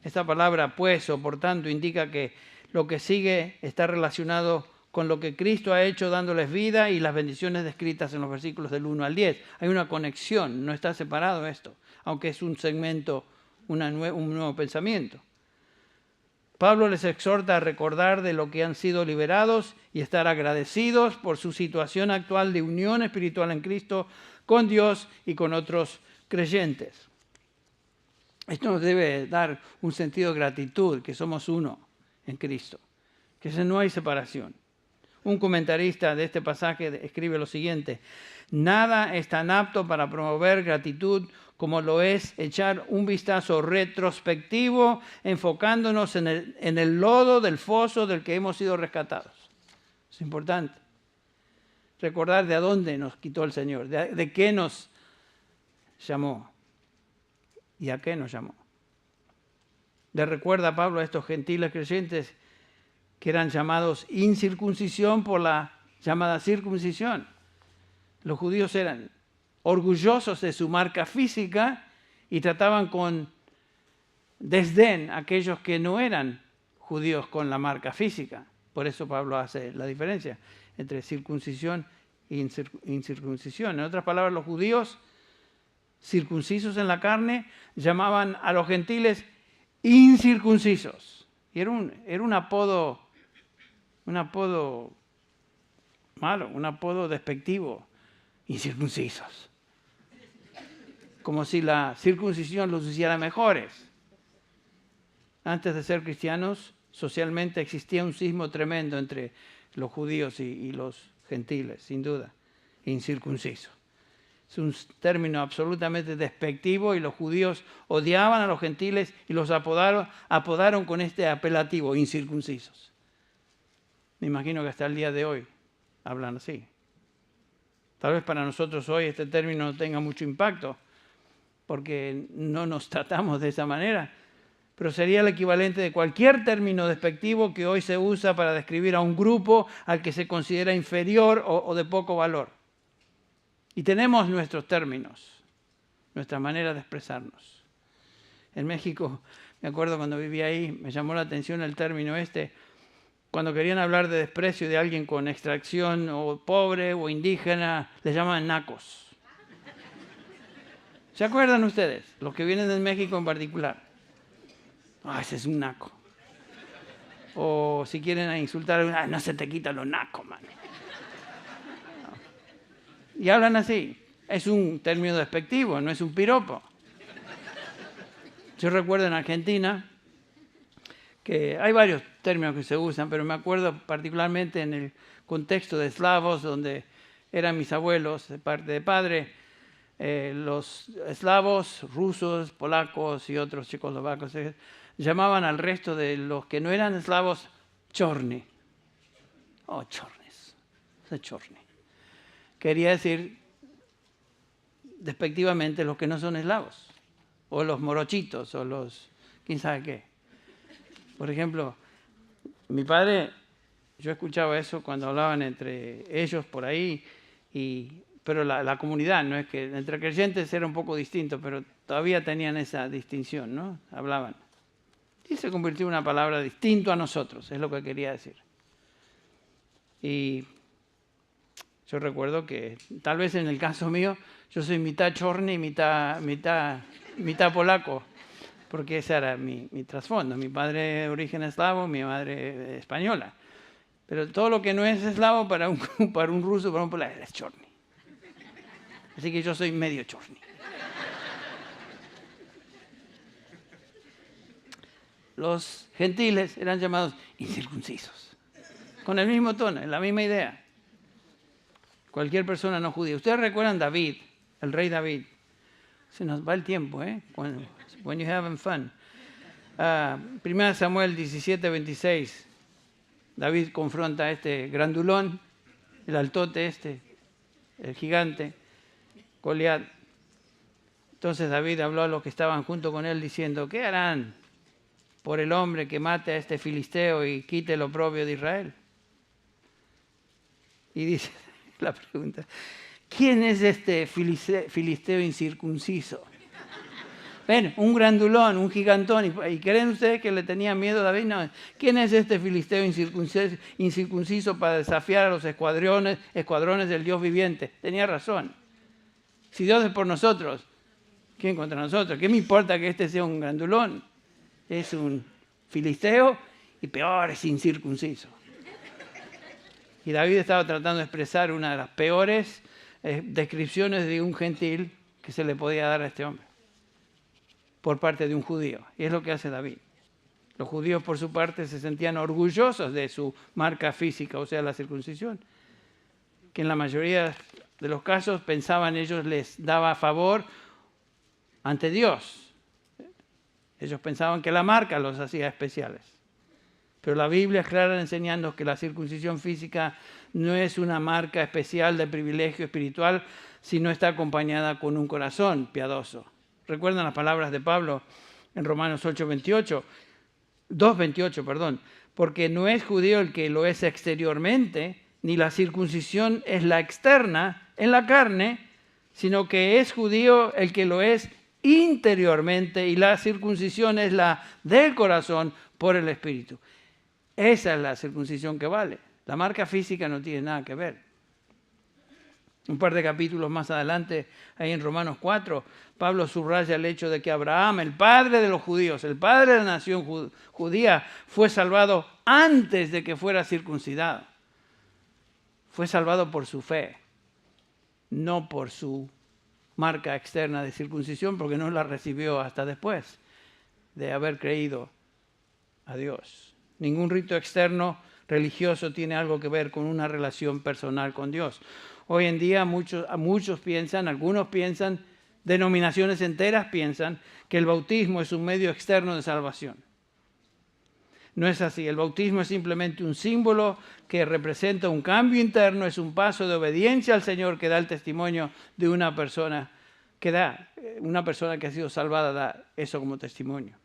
Esta palabra pues o por tanto indica que lo que sigue está relacionado con lo que Cristo ha hecho dándoles vida y las bendiciones descritas en los versículos del 1 al 10. Hay una conexión, no está separado esto, aunque es un segmento, un nuevo pensamiento. Pablo les exhorta a recordar de lo que han sido liberados y estar agradecidos por su situación actual de unión espiritual en Cristo con Dios y con otros creyentes. Esto nos debe dar un sentido de gratitud, que somos uno en Cristo, que no hay separación. Un comentarista de este pasaje escribe lo siguiente: nada es tan apto para promover gratitud como lo es echar un vistazo retrospectivo enfocándonos en el lodo del foso del que hemos sido rescatados. Es importante recordar de dónde nos quitó el Señor, de qué nos llamó y a qué nos llamó. Le recuerda a Pablo a estos gentiles creyentes que eran llamados incircuncisión por la llamada circuncisión. Los judíos eran orgullosos de su marca física y trataban con desdén a aquellos que no eran judíos con la marca física. Por eso Pablo hace la diferencia entre circuncisión e incircuncisión. En otras palabras, los judíos circuncisos en la carne llamaban a los gentiles incircuncisos. Y era un apodo malo, un apodo despectivo, incircuncisos. Como si la circuncisión los hiciera mejores. Antes de ser cristianos, socialmente existía un cisma tremendo entre los judíos y los gentiles, sin duda, incircunciso. Es un término absolutamente despectivo y los judíos odiaban a los gentiles y los apodaron con este apelativo, incircuncisos. Me imagino que hasta el día de hoy hablan así. Tal vez para nosotros hoy este término no tenga mucho impacto porque no nos tratamos de esa manera, pero sería el equivalente de cualquier término despectivo que hoy se usa para describir a un grupo al que se considera inferior o de poco valor. Y tenemos nuestros términos, nuestra manera de expresarnos. En México, me acuerdo cuando vivía ahí, me llamó la atención el término cuando querían hablar de desprecio de alguien con extracción o pobre o indígena, les llamaban nacos. ¿Se acuerdan ustedes? Los que vienen de México en particular. Ese es un naco. O si quieren insultar, no se te quita lo naco, man. Y hablan así. Es un término despectivo, no es un piropo. Yo recuerdo en Argentina que hay varios términos que se usan, pero me acuerdo particularmente en el contexto de eslavos, donde eran mis abuelos de parte de padre. Los eslavos, rusos, polacos y otros checoslovacos llamaban al resto de los que no eran eslavos chorni. Chornes. Chorni. Quería decir despectivamente los que no son eslavos, o los morochitos, o los quién sabe qué. Por ejemplo, mi padre, yo escuchaba eso cuando hablaban entre ellos por ahí, pero la comunidad, no es que entre creyentes era un poco distinto, pero todavía tenían esa distinción, ¿no? Hablaban. Y se convirtió en una palabra distinto a nosotros, es lo que quería decir. Y yo recuerdo que, tal vez en el caso mío, yo soy mitad chorni y mitad polaco, porque ese era mi trasfondo. Mi padre de origen eslavo, mi madre española. Pero todo lo que no es eslavo para un ruso, para un polaco, es chorni. Así que yo soy medio chorni. Los gentiles eran llamados incircuncisos, con el mismo tono, la misma idea. Cualquier persona no judía. Ustedes recuerdan David, el rey David. Se nos va el tiempo, ¿eh? When you're having fun. 1 Samuel 17:26. David confronta a este grandulón, el altote el gigante, Goliat. Entonces David habló a los que estaban junto con él diciendo, ¿qué harán por el hombre que mate a este filisteo y quite el oprobio de Israel? Y dice la pregunta, ¿quién es este filisteo incircunciso? Ven, un grandulón, un gigantón. ¿Y creen ustedes que le tenía miedo a David? No. ¿Quién es este filisteo incircunciso para desafiar a los escuadrones del Dios viviente? Tenía razón. Si Dios es por nosotros, ¿quién contra nosotros? ¿Qué me importa que este sea un grandulón? Es un filisteo y peor, es incircunciso. Y David estaba tratando de expresar una de las peores descripciones de un gentil que se le podía dar a este hombre por parte de un judío. Y es lo que hace David. Los judíos, por su parte, se sentían orgullosos de su marca física, o sea, la circuncisión, que en la mayoría de los casos pensaban ellos les daba favor ante Dios. Ellos pensaban que la marca los hacía especiales. Pero la Biblia es clara enseñando que la circuncisión física no es una marca especial de privilegio espiritual, sino está acompañada con un corazón piadoso. ¿Recuerdan las palabras de Pablo en Romanos 2:28, porque no es judío el que lo es exteriormente, ni la circuncisión es la externa en la carne, sino que es judío el que lo es interiormente y la circuncisión es la del corazón por el Espíritu. Esa es la circuncisión que vale. La marca física no tiene nada que ver. Un par de capítulos más adelante, ahí en Romanos 4, Pablo subraya el hecho de que Abraham, el padre de los judíos, el padre de la nación judía, fue salvado antes de que fuera circuncidado. Fue salvado por su fe, no por su marca externa de circuncisión, porque no la recibió hasta después de haber creído a Dios. Ningún rito externo religioso tiene algo que ver con una relación personal con Dios. Hoy en día algunos piensan, denominaciones enteras piensan que el bautismo es un medio externo de salvación. No es así. El bautismo es simplemente un símbolo que representa un cambio interno, es un paso de obediencia al Señor que da el testimonio de una persona que ha sido salvada, da eso como testimonio.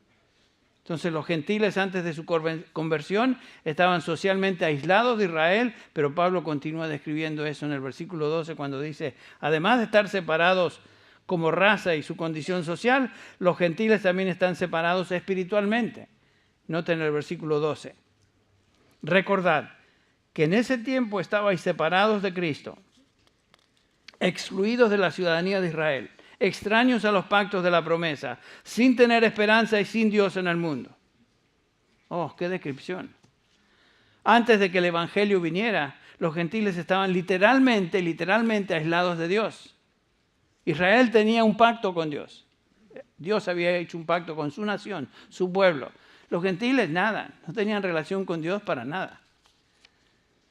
Entonces los gentiles antes de su conversión estaban socialmente aislados de Israel, pero Pablo continúa describiendo eso en el versículo 12 cuando dice, además de estar separados como raza y su condición social, los gentiles también están separados espiritualmente. Noten el versículo 12. Recordad que en ese tiempo estabais separados de Cristo, excluidos de la ciudadanía de Israel, extraños a los pactos de la promesa, sin tener esperanza y sin Dios en el mundo. Oh, qué descripción. Antes de que el Evangelio viniera, los gentiles estaban literalmente aislados de Dios. Israel tenía un pacto con Dios. Dios había hecho un pacto con su nación, su pueblo. Los gentiles nada, no tenían relación con Dios para nada.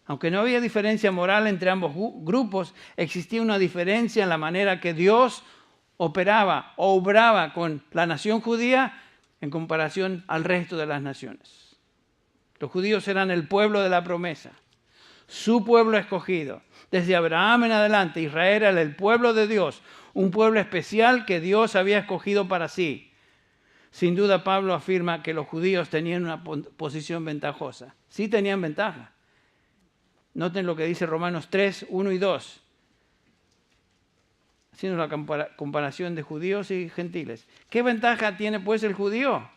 Aunque no había diferencia moral entre ambos grupos, existía una diferencia en la manera que Dios obraba con la nación judía en comparación al resto de las naciones. Los judíos eran el pueblo de la promesa, su pueblo escogido. Desde Abraham en adelante, Israel era el pueblo de Dios, un pueblo especial que Dios había escogido para sí. Sin duda, Pablo afirma que los judíos tenían una posición ventajosa. Sí tenían ventaja. Noten lo que dice Romanos 3, 1 y 2. Haciendo la comparación de judíos y gentiles. ¿Qué ventaja tiene pues el judío?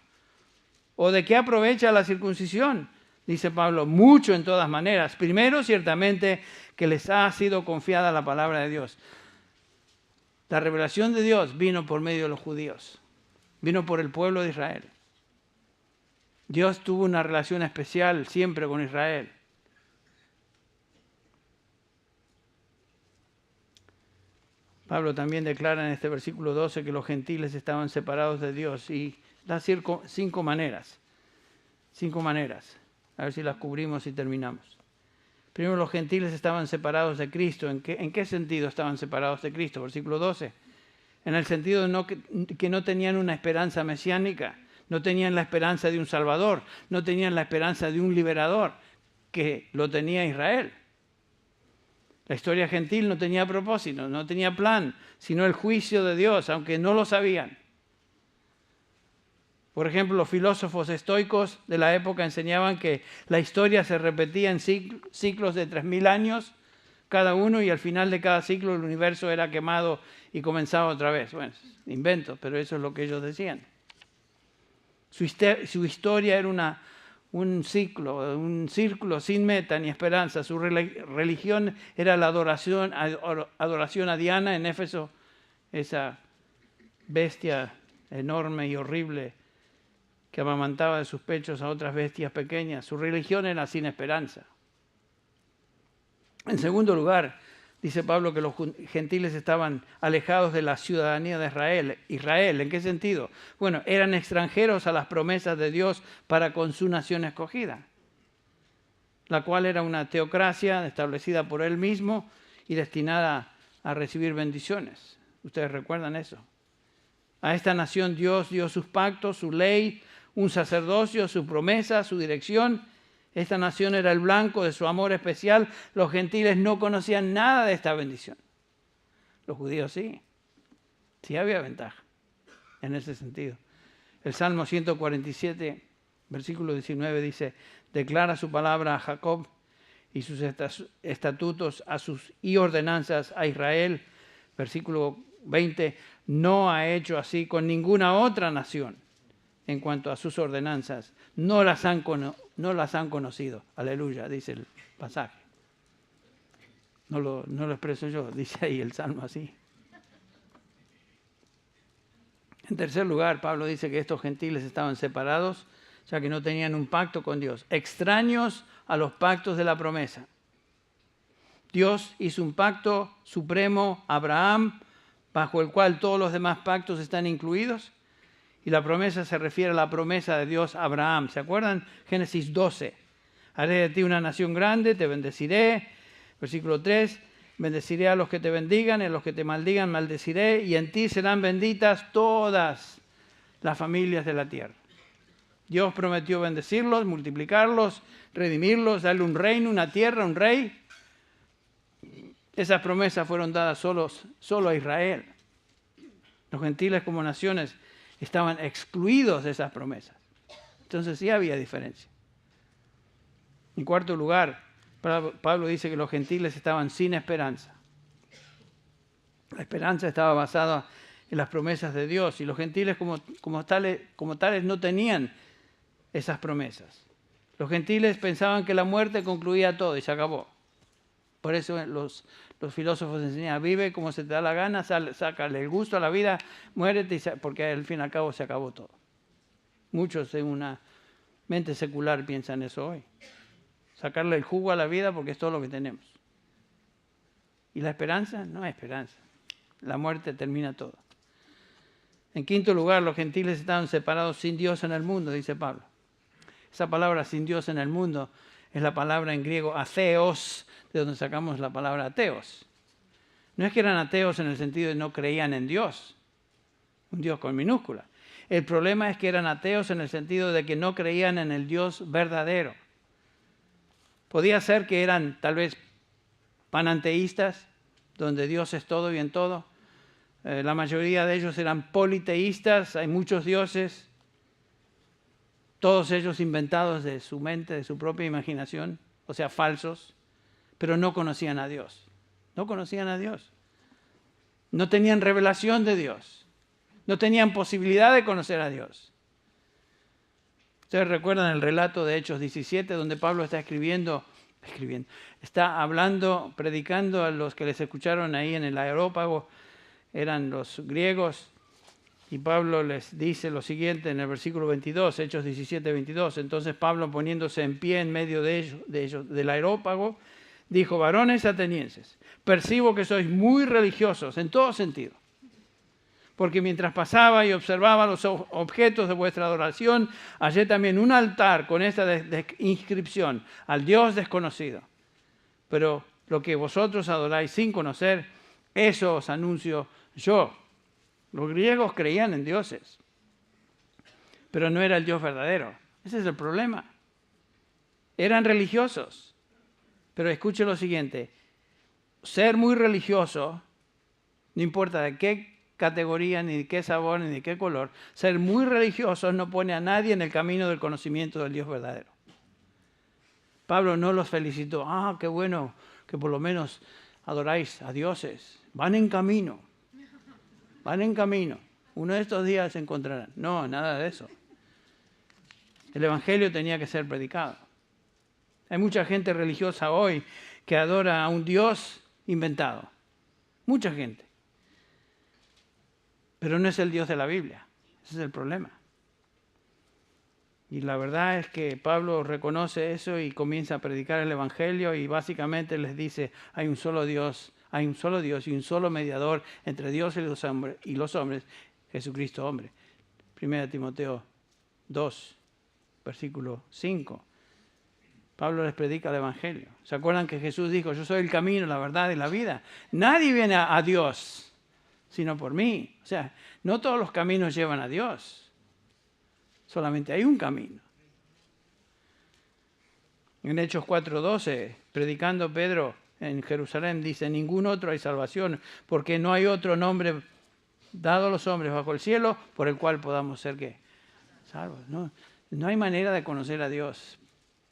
¿O de qué aprovecha la circuncisión? Dice Pablo, mucho en todas maneras. Primero, ciertamente, que les ha sido confiada la palabra de Dios. La revelación de Dios vino por medio de los judíos. Vino por el pueblo de Israel. Dios tuvo una relación especial siempre con Israel. Pablo también declara en este versículo 12 que los gentiles estaban separados de Dios y da 5 maneras. 5 maneras. A ver si las cubrimos y terminamos. Primero, los gentiles estaban separados de Cristo. ¿En qué sentido estaban separados de Cristo? Versículo 12. En el sentido de que no tenían una esperanza mesiánica, no tenían la esperanza de un Salvador, no tenían la esperanza de un liberador, que lo tenía Israel. La historia gentil no tenía propósito, no tenía plan, sino el juicio de Dios, aunque no lo sabían. Por ejemplo, los filósofos estoicos de la época enseñaban que la historia se repetía en ciclos de 3000 años cada uno y al final de cada ciclo el universo era quemado y comenzaba otra vez. Bueno, invento, pero eso es lo que ellos decían. Su historia era un círculo sin meta ni esperanza. Su religión era la adoración a Diana en Éfeso, esa bestia enorme y horrible que amamantaba de sus pechos a otras bestias pequeñas. Su religión era sin esperanza. En segundo lugar, dice Pablo que los gentiles estaban alejados de la ciudadanía de Israel. ¿Israel en qué sentido? Bueno, eran extranjeros a las promesas de Dios para con su nación escogida, la cual era una teocracia establecida por Él mismo y destinada a recibir bendiciones. ¿Ustedes recuerdan eso? A esta nación Dios dio sus pactos, su ley, un sacerdocio, su promesa, su dirección. Esta nación era el blanco de su amor especial. Los gentiles no conocían nada de esta bendición. Los judíos sí. Sí había ventaja en ese sentido. El Salmo 147, versículo 19 dice, declara su palabra a Jacob y sus estatutos y ordenanzas a Israel. Versículo 20, no ha hecho así con ninguna otra nación en cuanto a sus ordenanzas. No las han conocido. Aleluya, dice el pasaje. No lo expreso yo, dice ahí el Salmo así. En tercer lugar, Pablo dice que estos gentiles estaban separados, ya que no tenían un pacto con Dios, extraños a los pactos de la promesa. Dios hizo un pacto supremo a Abraham, bajo el cual todos los demás pactos están incluidos, y la promesa se refiere a la promesa de Dios a Abraham. ¿Se acuerdan? Génesis 12. Haré de ti una nación grande, te bendeciré. Versículo 3. Bendeciré a los que te bendigan, y a los que te maldigan maldeciré, y en ti serán benditas todas las familias de la tierra. Dios prometió bendecirlos, multiplicarlos, redimirlos, darle un reino, una tierra, un rey. Esas promesas fueron dadas solo a Israel. Los gentiles como naciones estaban excluidos de esas promesas. Entonces sí había diferencia. En cuarto lugar, Pablo dice que los gentiles estaban sin esperanza. La esperanza estaba basada en las promesas de Dios y los gentiles como tales no tenían esas promesas. Los gentiles pensaban que la muerte concluía todo y se acabó. Por eso los filósofos enseñan, vive como se te da la gana, sácale el gusto a la vida, muérete, porque al fin y al cabo se acabó todo. Muchos en una mente secular piensan eso hoy. Sacarle el jugo a la vida porque es todo lo que tenemos. ¿Y la esperanza? No hay esperanza. La muerte termina todo. En quinto lugar, los gentiles estaban separados sin Dios en el mundo, dice Pablo. Esa palabra sin Dios en el mundo es la palabra en griego atheos, de donde sacamos la palabra ateos. No es que eran ateos en el sentido de no creían en Dios, un Dios con minúscula. El problema es que eran ateos en el sentido de que no creían en el Dios verdadero. Podía ser que eran tal vez pananteístas, donde Dios es todo y en todo. La mayoría de ellos eran politeístas, hay muchos dioses, todos ellos inventados de su mente, de su propia imaginación, o sea, falsos, pero no conocían a Dios. No conocían a Dios. No tenían revelación de Dios. No tenían posibilidad de conocer a Dios. Ustedes recuerdan el relato de Hechos 17, donde Pablo está está hablando, predicando a los que les escucharon ahí en el Areópago, eran los griegos, y Pablo les dice lo siguiente en el versículo 22, Hechos 17, 22. Entonces Pablo, poniéndose en pie en medio de ellos, del Areópago, dijo: varones atenienses, percibo que sois muy religiosos en todo sentido. Porque mientras pasaba y observaba los objetos de vuestra adoración, hallé también un altar con esta inscripción: al Dios desconocido. Pero lo que vosotros adoráis sin conocer, eso os anuncio yo. Los griegos creían en dioses, pero no era el Dios verdadero. Ese es el problema. Eran religiosos. Pero escuche lo siguiente: ser muy religioso, no importa de qué categoría, ni de qué sabor, ni de qué color, ser muy religioso no pone a nadie en el camino del conocimiento del Dios verdadero. Pablo no los felicitó. Qué bueno que por lo menos adoráis a dioses. Van en camino. Van en camino. Uno de estos días se encontrarán. No, nada de eso. El Evangelio tenía que ser predicado. Hay mucha gente religiosa hoy que adora a un Dios inventado. Mucha gente. Pero no es el Dios de la Biblia. Ese es el problema. Y la verdad es que Pablo reconoce eso y comienza a predicar el Evangelio y básicamente les dice: hay un solo Dios y un solo mediador entre Dios y los hombres, Jesucristo hombre. 1 Timoteo 2, versículo 5. Pablo les predica el Evangelio. ¿Se acuerdan que Jesús dijo: yo soy el camino, la verdad y la vida? Nadie viene a Dios sino por mí. O sea, no todos los caminos llevan a Dios. Solamente hay un camino. En Hechos 4:12, predicando Pedro en Jerusalén, dice: ningún otro hay salvación, porque no hay otro nombre dado a los hombres bajo el cielo por el cual podamos ser ¿qué? Salvos. No hay manera de conocer a Dios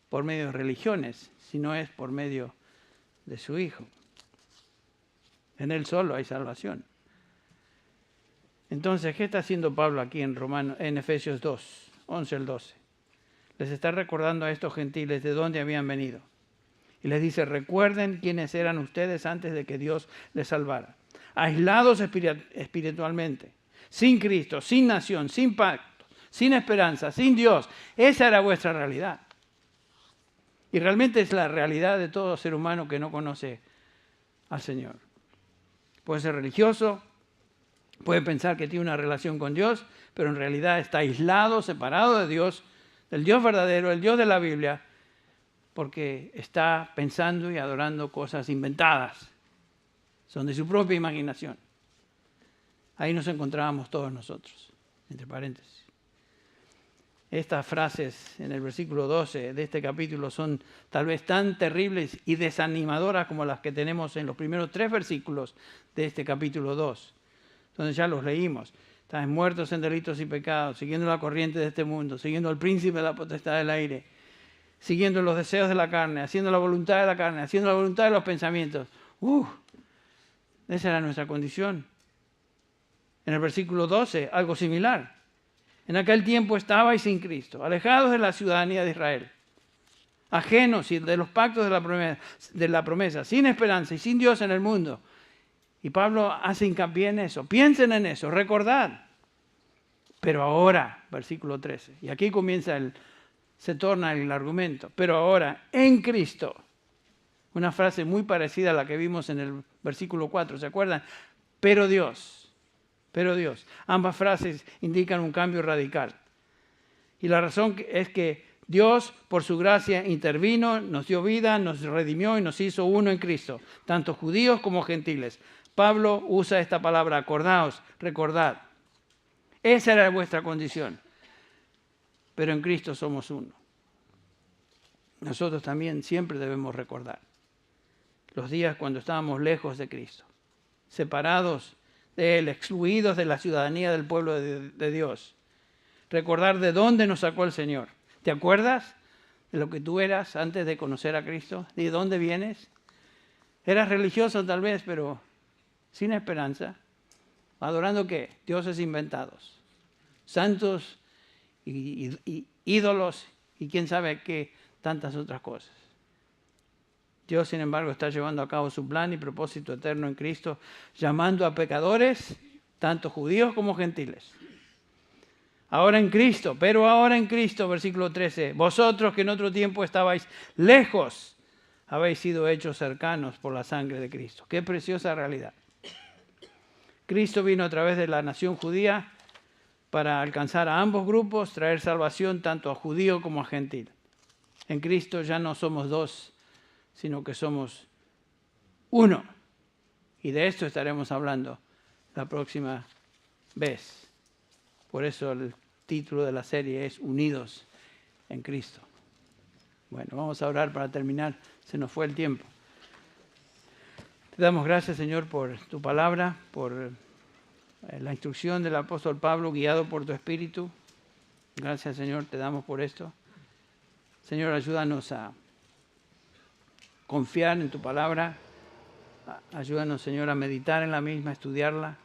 por medio de religiones, sino es por medio de su Hijo. En Él solo hay salvación. Entonces, ¿qué está haciendo Pablo aquí en Efesios 2, 11 al 12? Les está recordando a estos gentiles de dónde habían venido. Y les dice, recuerden quiénes eran ustedes antes de que Dios les salvara. Aislados espiritualmente, sin Cristo, sin nación, sin pacto, sin esperanza, sin Dios. Esa era vuestra realidad. Y realmente es la realidad de todo ser humano que no conoce al Señor. Puede ser religioso, puede pensar que tiene una relación con Dios, pero en realidad está aislado, separado de Dios, del Dios verdadero, el Dios de la Biblia, porque está pensando y adorando cosas inventadas. Son de su propia imaginación. Ahí nos encontrábamos todos nosotros, entre paréntesis. Estas frases en el versículo 12 de este capítulo son tal vez tan terribles y desanimadoras como las que tenemos en los primeros 3 versículos de este capítulo 2, donde ya los leímos. Están muertos en delitos y pecados, siguiendo la corriente de este mundo, siguiendo al príncipe de la potestad del aire, siguiendo los deseos de la carne, haciendo la voluntad de la carne, haciendo la voluntad de los pensamientos. Esa era nuestra condición. En el versículo 12, algo similar. En aquel tiempo estabais sin Cristo, alejados de la ciudadanía de Israel, ajenos de los pactos de la promesa, sin esperanza y sin Dios en el mundo. Y Pablo hace hincapié en eso. Piensen en eso, recordad. Pero ahora, versículo 13, y aquí se torna el argumento. Pero ahora, en Cristo. Una frase muy parecida a la que vimos en el versículo 4, ¿se acuerdan? Pero Dios. Ambas frases indican un cambio radical. Y la razón es que Dios, por su gracia, intervino, nos dio vida, nos redimió y nos hizo uno en Cristo, tanto judíos como gentiles. Pablo usa esta palabra, acordaos, recordad. Esa era vuestra condición. Pero en Cristo somos uno. Nosotros también siempre debemos recordar los días cuando estábamos lejos de Cristo, separados de Él, excluidos de la ciudadanía del pueblo de Dios. Recordar de dónde nos sacó el Señor. ¿Te acuerdas de lo que tú eras antes de conocer a Cristo? ¿De dónde vienes? Eras religioso tal vez, pero sin esperanza. ¿Adorando qué? Dioses inventados. Santos y ídolos y quién sabe qué tantas otras cosas. Dios, sin embargo, está llevando a cabo su plan y propósito eterno en Cristo, llamando a pecadores, tanto judíos como gentiles. Ahora en Cristo, pero ahora en Cristo, versículo 13, vosotros que en otro tiempo estabais lejos, habéis sido hechos cercanos por la sangre de Cristo. Qué preciosa realidad. Cristo vino a través de la nación judía para alcanzar a ambos grupos, traer salvación tanto a judío como a gentil. En Cristo ya no somos dos, sino que somos uno. Y de esto estaremos hablando la próxima vez. Por eso el título de la serie es Unidos en Cristo. Bueno, vamos a orar para terminar. Se nos fue el tiempo. Te damos gracias, Señor, por tu palabra, por la instrucción del apóstol Pablo, guiado por tu Espíritu. Gracias, Señor, te damos por esto. Señor, ayúdanos a confiar en tu palabra. Ayúdanos, Señor, a meditar en la misma, a estudiarla.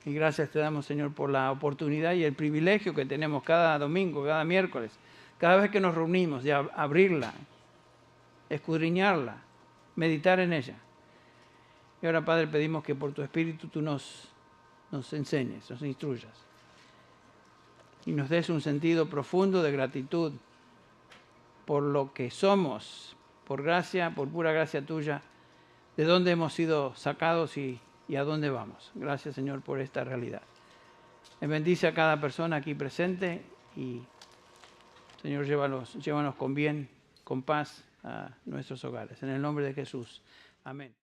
Y gracias te damos, Señor, por la oportunidad y el privilegio que tenemos cada domingo, cada miércoles, cada vez que nos reunimos, de abrirla, escudriñarla, meditar en ella. Y ahora, Padre, pedimos que por tu Espíritu tú nos enseñes, nos instruyas. Y nos des un sentido profundo de gratitud por lo que somos, por gracia, por pura gracia tuya, de dónde hemos sido sacados y a dónde vamos. Gracias, Señor, por esta realidad. Bendice a cada persona aquí presente y, Señor, llévanos con bien, con paz a nuestros hogares. En el nombre de Jesús. Amén.